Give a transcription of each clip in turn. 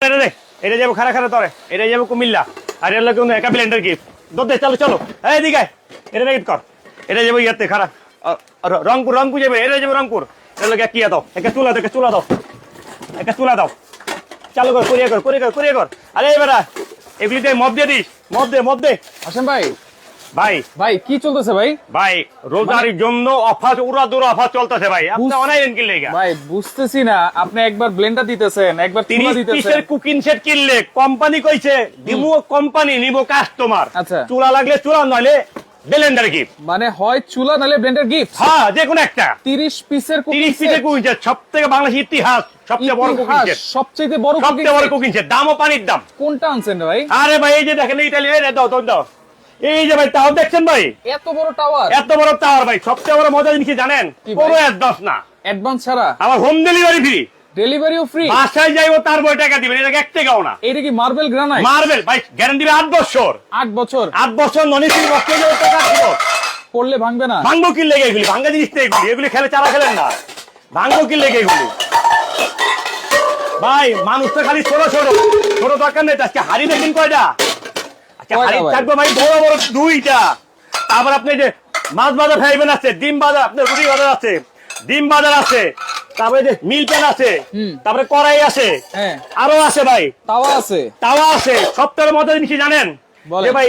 এটা যাবো খারা খারা তরে, এটা যাবো কুমিল্লা, আর এর লোক একা ব্লেন্ডার গিফট দে। চলো চলো এই দিকে এটা গিফট কর। এটা যাবো ইয়াতে খারা রংপুর, রংপুর যাবে, এটা যাবো রংপুর। এর লোক কি দাও, একটা চুলা দাও, একটা চুলা দাও, একটা চুলা দাও। চালু কর, করিয়া কর, করিয়া কর, করিয়া কর। আরে এবারা এগুলিতে মদ দিয়ে দিস, মদ দে, মদ দে। আসেন ভাই। ভাই ভাই কি চলতেছে ভাই? ভাই রোজার জন্য অফার, উড়া দুরা অফার চলতেছে ভাই। আপনি অনলাইন কিনলে ভাই বুঝতেছি না, আপনি একবার ব্লেন্ডার দিতেছেন, একবার চুলা 30 দিতেছেন। পিসের কুকিং সেট কিনলে কোম্পানি কইছে দিমু, কোম্পানি নিব কাস্টমার। আচ্ছা। চুলা লাগলে চুলা, নইলে ব্লেন্ডার গিফট। মানে হয় চুলা নালে ব্লেন্ডার গিফট। হ্যাঁ, যে কোনো একটা 30 পিসের কুকিং 30 পিসের কুকিং সেট, সবথেকে বাংলাদেশের ইতিহাস সবচেয়ে বড় কুকিং সেট, সবচেয়ে বড় সবচেয়ে বড় কুকিং সেট। দামও পানির দাম। কোনটা আনছেন ভাই? আরে ভাই এই যে দেখেন ইটালিয়ান, দাও দাও দাও। এই যে ভাই টাওয়ার দেখছেন ভাই, এত বড় টাওয়ার, এত বড় টাওয়ার ভাই। সবচেয়ে বড় মজা জিনিস কি জানেন? কি ভাই? কোনো অ্যাডভান্স না, অ্যাডভান্স ছাড়া আবার হোম ডেলিভারি ফ্রি। ডেলিভারিও ফ্রি। বাসায় যাইবো তার বই টাকা দিবেন, এটা এক টাকাও না। এটা কি মার্বেল গ্রানাইট? মার্বেল ভাই, গ্যারান্টি 8 বছর। 8 বছর 8 বছর ননি সিং বছর টাকা ছিল। পড়লে ভাঙবে না? ভাঙ্গো কি লেগে এগুলি, ভাঙ্গা জিনিস তো এগুলি, এগুলি খেলে চারা খেলেন না। ভাঙ্গো কি লেগে এগুলি ভাই। মানুষ তো খালি ছোট ছোট ছোট দরকার নেই। আজকে হাড়ি দেখেন কয়টা? আজকে হাড়ি থাকবে ভাই বড় বড় 2টা। তারপর আপনি যে মাছ বাজার খাইবেন আছে, ডিম বাজার, আপনার রুটি বাজার আছে, ডিম বাজার আছে, তারপরে যে মিল প্যান আছে, তারপরে কড়াই আছে, হ্যাঁ আরো আছে ভাই, তাওয়া আছে, তাওয়া আছে। সপ্তাহের মতো জিনিস জানেন যে ভাই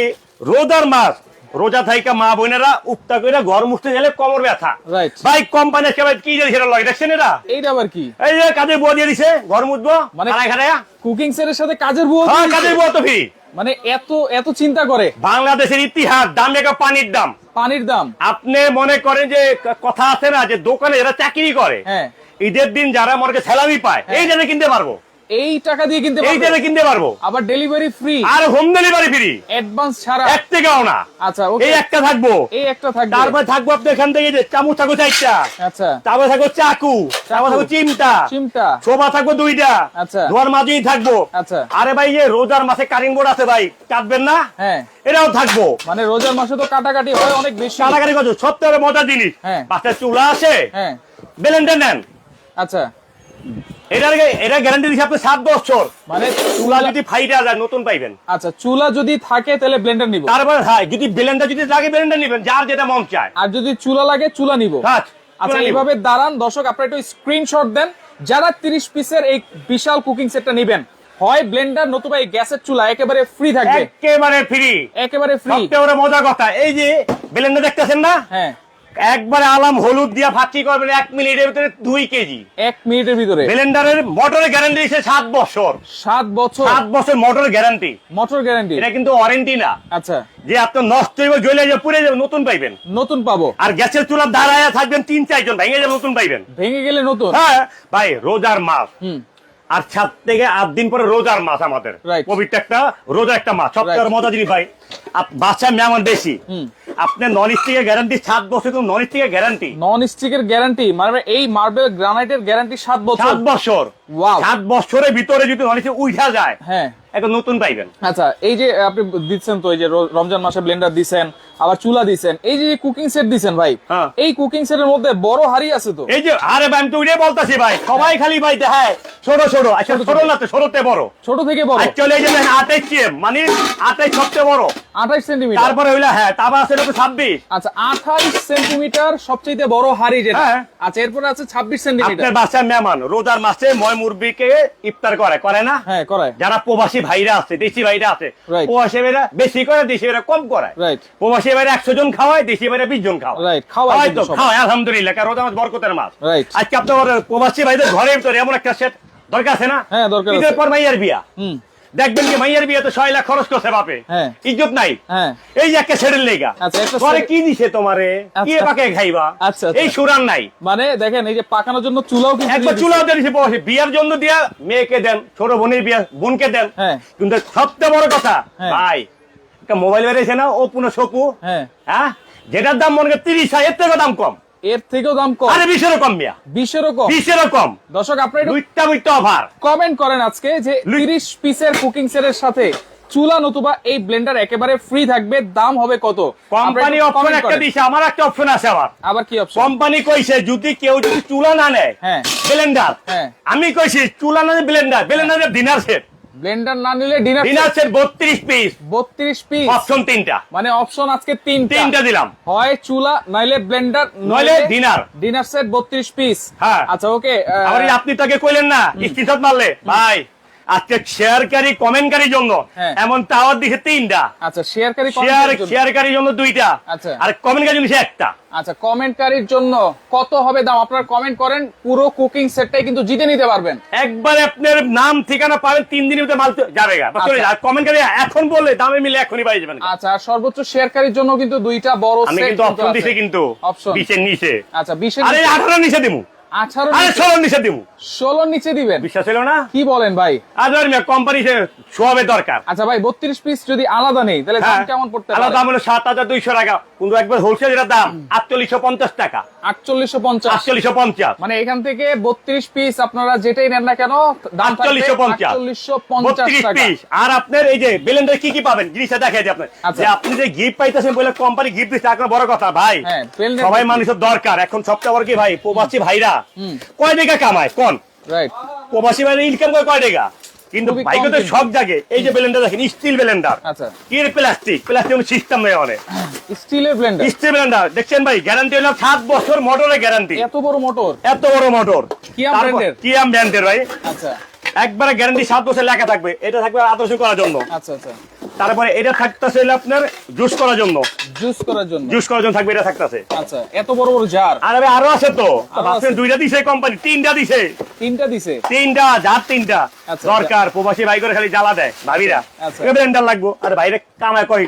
রোজার মাস, রোজা থাইকা মা বোনেরা উত্তা করে ঘর মুছতে গেলে কোমর ব্যথা। রাইট ভাই কোম্পানি কি যে সেটা লয় দেখছেন এটা? এইটা আবার কি? এই যে কাজে বুয়া দিয়ে দিছে, ঘর মুছবো মানে খাড়ায় খাড়ায়। কুকিং সেটের সাথে কাজের বুয়া হ্যাঁ, দিয়েছে? কাজের বুয়া তো ফ্রি। মানে এত এত চিন্তা করে। বাংলাদেশের ইতিহাস, দাম একটা পানির দাম। পানির দাম। আপনি মনে করেন যে কথা আছে না যে দোকানে যারা চাকরি করে, হ্যাঁ ঈদের দিন যারা মনে স্যালারি পায়, এই জন্য কিনতে পারবো, এই টাকা দিয়ে কিনতে এই পারবে, জন্য কিনতে পারবো। আবার ডেলিভারি ফ্রি, আর হোম ডেলিভারি ফ্রি, অ্যাডভান্স ছাড়া। এক টাকাও না। আচ্ছা ওকে, এই একটা থাকবো, এই একটা থাকবে। তারপরে থাকবো আপনি এখান থেকে যে চামচ থাকবো 4টা, আচ্ছা তারপরে থাকবো চাকু, তারপরে থাকবো চিমটা, চিমটা, শোভা থাকবো 2টা, আচ্ছা ধোয়ার মাঝেই থাকবো। আচ্ছা আরে ভাই যে রোজার মাসে কারিং বোর্ড আছে ভাই, কাটবেন না? হ্যাঁ, এটাও থাকবো। মানে রোজার মাসে তো কাটাকাটি হয় অনেক বেশি। কাটাকাটি করছো, সবথেকে মজার জিনিস, হ্যাঁ। পাশে চুলা আছে, হ্যাঁ ব্লেন্ডার নেন। আচ্ছা, এটা গ্যারান্টি দিচ্ছে আপনি 7 বছর। মানে চুলা যদি ফাইটা যায় নতুন পাইবেন। আচ্ছা চুলা যদি থাকে তাহলে ব্লেন্ডার নিব, তারপর হ্যাঁ, যদি ব্লেন্ডার যদি লাগে ব্লেন্ডার নিবেন, যার যেটা মন চায়। আর যদি চুলা লাগে চুলা নিব। হ্যাঁ, আচ্ছা এইভাবে দাঁড়ান দর্শক, আপনারা একটু স্ক্রিনশট দেন। যারা 30 পিসের এই বিশাল কুকিং সেটটা নেবেন, হয় ব্লেন্ডার নতুবা এই গ্যাসের চুলা একেবারে ফ্রি থাকবে, একেবারে ফ্রি, একেবারে ফ্রি। সবচেয়ে মজার কথা, এই যে ব্লেন্ডার দেখতেছেন না, হ্যাঁ একবারে আলাম হলুদ দিয়া ফাঁকি করবেন 1 মিনিটের ভিতরে 2 কেজি। 1 মিনিটের ভিতরে। ব্লেন্ডারের মোটরের গ্যারান্টি দিচ্ছে 7 বছর। 7 বছর 7 বছর মোটরের গ্যারান্টি। Motor guarantee. এটা কিন্তু ওয়ারেন্টি না আচ্ছা, যে আপনার নষ্ট হইবে, জ্বলে যাবে, পুড়ে যাবে, নতুন পাইবেন। নতুন পাবো। আর গ্যাসের চুলার দাঁড়ায় থাকবেন 3-4 জন, ভেঙে যাবে, নতুন পাইবেন। ভেঙে গেলে নতুন। হ্যাঁ ভাই, রোজার মাস, হুম আর 7 থেকে 8 দিন পরে রোজার মাস আমাদের। Right. পবিত্র একটা রোজা একটা মাস, সবচেয়ে মজা জিনিস ভাই। বাচ্চা মেহমান বেশি, আপনার নন স্টিকের গ্যারান্টি 7 বছর, তো নন স্টিকের গ্যারান্টি, নন স্টিকের গ্যারান্টি, মানে এই মার্বেল গ্রানাইটের গ্যারান্টি 7 বছর। 7 বছর। ওয়াও, 7 বছরের ভিতরে যদি নন স্টিক উঠা যায়, হ্যাঁ একটা নতুন পাইবেন। আচ্ছা, এই যে আপনি দিচ্ছেন তো, এই যে রমজান মাসে ব্লেন্ডার দিছেন, আবার চুলা দিছেন, এই যে কুকিং সেট দিছেন ভাই, হ্যাঁ। এই কুকিং সেটের মধ্যে বড় হাড়ি আছে তো? এই যে, আরে ভাই আমি তো ওইটাই বলতাছি ভাই, সবাই খালি ভাই দেখায় ছোট ছোট। আচ্ছা ছোট না তো, ছোটতে বড়, ছোট থেকে বড়। চলে এই যে 28 cm, মানে 28 সবচেয়ে বড়, 28 সেন্টিমিটার। তারপরে হইলা হ্যাঁ, তারপর আছে 26। আচ্ছা 28 সেন্টিমিটার সবচেয়ে বড় হাড়ি যেটা। হ্যাঁ। আচ্ছা এরপরে আছে 26 সেন্টিমিটার। আপনার বাসার মেহমান রোজার মাসে ময় মুরব্বিকে ইফতার করে না? হ্যাঁ করায়। যারা প্রবাসী ভাইরা আছে, দেশি ভাইরা আছে, Right. প্রবাসী ভাইরা বেশি করে, দেশি ভাইরা কম করে। রাইট প্রবাসী ভাইরা 100 জন খাওয়ায়, দেশি ভাইরা 20 জন খাওয়ায়। রাইট, খাওয়ায় খাওয়ায় কিন্তু তো, সবাই। খাওয়ায় আলহামদুলিল্লাহ, কারণ রোজা মাস বরকতের মাস। রাইট। আজকে আপনার প্রবাসী ভাইদের ঘরের ভিতরে এমন একটা সেট দরকার আছে না? হ্যাঁ, দরকার ঈদের আছে। পর মাইয়ার বিয়া, হুম দেখবেন কি মাইয়ার বিয়া তো 6 লাখ খরচ করছে বাপে, হ্যাঁ। ইজ্জত নাই। হ্যাঁ এই যে একটা সেটের লেগা, আচ্ছা, একটা ঘরে set- কি দিছে তোমারে, কি আচ্ছা। পাকে খাইবা, আচ্ছা, আচ্ছা। এই সুরান নাই। মানে দেখেন, এই যে পাকানোর জন্য চুলাও কিন্তু একবার দিয়ে চুলাও দিয়েছে প্রবাসী, বিয়ার জন্য দিয়া মেয়েকে দেন, ছোট বোনের বিয়া বোনকে দেন। হ্যাঁ। কিন্তু সবচেয়ে বড় কথা হ্যাঁ। ভাই, একটা মোবাইল বেরিয়েছে না, ও পুনঃ শপু, হ্যাঁ হ্যাঁ, যেটার দাম মনে করেন 30 হয়, এর থেকে দাম কম। এর থেকেও দাম কম। আরে 20 কম মিয়া, 20 কম। 20 কম। দর্শক আপনারা একটু দুইটা অফার কমেন্ট করেন আজকে যে 30 পিসের কুকিং সেটের সাথে চুলা নতুবা এই ব্লেন্ডার একেবারে ফ্রি থাকবে, দাম হবে কত? কোম্পানি আপনারা একটু অপশন comment একটা করেন। দিছে, আমার একটা অপশন আছে আবার। আবার কি অপশন? কোম্পানি কইছে যদি কেউ চুলা না নেয়, হ্যাঁ ব্লেন্ডার, হ্যাঁ আমি কইছি চুলা না ব্লেন্ডার, ব্লেন্ডারের ডিনার সেট। ব্লেন্ডার না নিলে dinner dinner set 32 piece 32 piece option তিনটা মানে অপশন আজকে তিনটা তিনটা দিলাম হয় চুলা নইলে ব্লেন্ডার নইলে ডিনার ডিনার সেট 32 পিস হ্যাঁ। আচ্ছা ওকে আবার এই আপনি তাকে কইলেন না স্ক্রিনশট মারলে ভাই আজকে শেয়ারকারী কমেন্টকারীর জন্য হ্যাঁ। এমন টাওয়ার দিছে তিনটা আচ্ছা শেয়ারকারী শেয়ারকারীর জন্য দুইটা আচ্ছা। আর কমেন্টকারীর জন্য একটা আচ্ছা কমেন্টকারীর জন্য কত হবে দাম আপনারা কমেন্ট করেন পুরো কুকিং সেটটাই কিন্তু জিতে নিতে পারবেন একবার আপনার নাম ঠিকানা পাবেন 3 দিনের মধ্যে মাল যাবে গা চলে আচ্ছা। যায় কমেন্টকারী এখন বললে দামে মিলে এখনই পাই যাবেন আচ্ছা আর সর্বোচ্চ শেয়ারকারীর জন্য কিন্তু দুইটা বড় আমি সেট কিন্তু অপশন দিছি কিন্তু অপশন 20 এর নিচে আচ্ছা 20 আরে 18 নিচে দিমু 18 আরে 16 নিচে দিমু 16 নিচে দিবেন বিশ্বাস হলো না কি বলেন ভাই আজ আর কোম্পানি শোয়াবে দরকার আচ্ছা ভাই 32 পিস যদি আলাদা নেই তাহলে দাম কেমন পড়তে আলাদা পারে দাম হলো 7200 টাকা কিন্তু একবার হোলসেল এর দাম 4850 টাকা 4850 4850 মানে এখান থেকে 32 পিস আপনারা যেটাই নেন না কেন দাম থাকবে 4850 4850 টাকা পিস আর আপনার এই যে ব্লেন্ডার কি কি পাবেন জিনিসটা দেখাই দিই আপনার আচ্ছা। যে আপনি যে গিফট পাইতেছেন বলে কোম্পানি গিফট দিচ্ছে আপনার বড় কথা ভাই হ্যাঁ, blender সবাই gift। মানুষের দরকার এখন সবচেয়ে বড় কি ভাই প্রবাসী ভাইরা কয় টাকা কামায় কোন রাইট প্রবাসী ভাইরা ইনকাম করে কয় টাকা কিন্তু খুবই ভাইকে কম তো কিন্তু। সব জায়গায় এই যে ব্লেন্ডার দেখেন স্টিল ব্লেন্ডার আচ্ছা কি প্লাস্টিক সিস্টেম নেই অনেক স্টিলের ব্লেন্ডার স্টিল ব্লেন্ডার দেখছেন ভাই গ্যারান্টি হলো 7 বছর মোটরের গ্যারান্টি এত বড় মোটর এত বড় মোটর কিয়াম ব্র্যান্ডের? কিয়াম ব্র্যান্ডের ভাই আচ্ছা একবারে গ্যারান্টি 7 বছর লেখা থাকবে এটা থাকবে আদর্শ করার জন্য আচ্ছা আচ্ছা তারপরে এটা থাকতেছে আপনার জুস করার জন্য জুস করার জন্য জুস করার জন্য থাকবে এটা থাকতেছে আচ্ছা এত বড় বড় জার আর ভাই আরো আছে তো আরো আপনার আছে। দুইটা দিছে কোম্পানি তিনটা দিছে তিনটা দিছে তিনটা যার তিনটা আচ্ছা, দরকার প্রবাসী ভাই করে খালি জ্বালা দেয় ভাবিরা আচ্ছা। ব্লেন্ডার লাগবো আর বাইরে কামায় কয়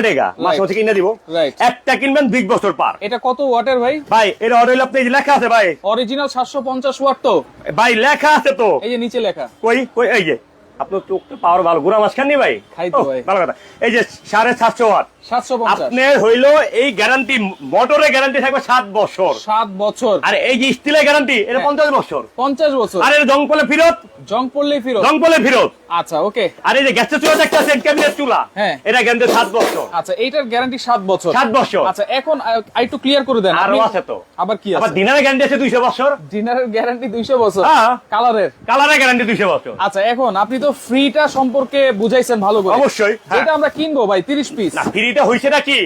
টাকা মাসে মাসে কিনে দিব Right. একটা কিনবেন 20 বছর পার এটা কত ওয়াটের ভাই ভাই এর অর্ডার আপনি এই যে লেখা আছে ভাই অরিজিনাল 750 ওয়াট তো ভাই লেখা আছে তো এই যে নিচে লেখা কই কই এই যে আপনার চোখটা পাওয়ার ভালো গুড়া মাছ খাননি ভাই খাই তো ওহ, ভাই। ভালো কথা এই যে 750 ওয়াট 750 আপনার হইলো এই গ্যারান্টি মোটরের গ্যারান্টি থাকবে 7 বছর 7 বছর আর এই যে স্টিলের গ্যারান্টি এটা হ্যাঁ। 50 বছর 50 বছর আর এটা জং পড়লে ফেরত জং পড়লেই ফিরো জং পড়লে ফেরত আচ্ছা ওকে আর এই যে গ্যাসের চুলা একটা আছে ক্যাবিনেট চুলা হ্যাঁ। এটা গ্যারান্টি 7 বছর আচ্ছা এইটার গ্যারান্টি 7 বছর 7 বছর আচ্ছা এখন একটু ক্লিয়ার করে দেন আরো আপনি- আছে তো আবার কি আবার আছে দিনারের গ্যারান্টি আছে 200 বছর ডিনারের গ্যারান্টি 200 বছর হ্যাঁ। কালারের কালারের গ্যারান্টি 200 বছর আচ্ছা এখন আপনি তো ফ্রিটা সম্পর্কে বুঝাইছেন ভালো করে অবশ্যই, হ্যাঁ। যেটা আমরা কিনবো ভাই 30 পিস না ফ্রিটা হইছে নাকি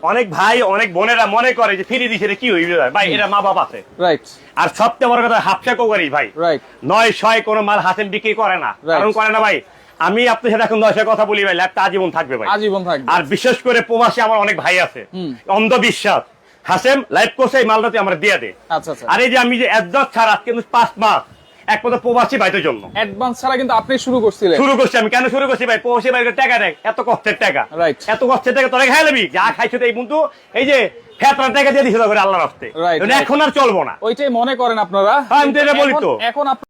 অনেক ভাই অনেক বোনেরা মনে করে যে ফ্রি দিছে এটা কি হইবে ভাই এটা মা বাবা আছে রাইট আর সবচেয়ে বড় কথা হাফসা করি ভাই রাইট 900 কোনো মাল হাসেন বিক্রি করে না Right. কারণ করে না ভাই আমি আপনার সাথে এখন 900 কথা বলি ভাই ল্যাবটা আজীবন থাকবে ভাই আজীবন থাকবে আর বিশেষ করে প্রবাসী আমার অনেক ভাই আছে অন্ধবিশ্বাস হাসেম লাইভ করছে এই মালটাতে আমার দিয়ে দে আচ্ছা আচ্ছা আর এই যে আমি যে অ্যাডজাস্ট ছাড়া কিন্তু 5 মাস এক পথে প্রবাসী ভাইদের জন্য অ্যাডভান্স ছাড়া কিন্তু আপনি শুরু করছিলেন শুরু করছি আমি কেন শুরু করছি ভাই প্রবাসী ভাইকে টাকা দেয় এত কষ্টের টাকা Right. এত কষ্টের টাকা তোরা খাই নেবি যা খাইছো তো এই কিন্তু এই যে ফেতরা টাকা দিয়ে দিছে করে আল্লাহর রাস্তে Right, right. এখন আর চলবো না ওইটাই মনে করেন আপনারা হ্যাঁ, আমি তো এটা বলি তো। এখন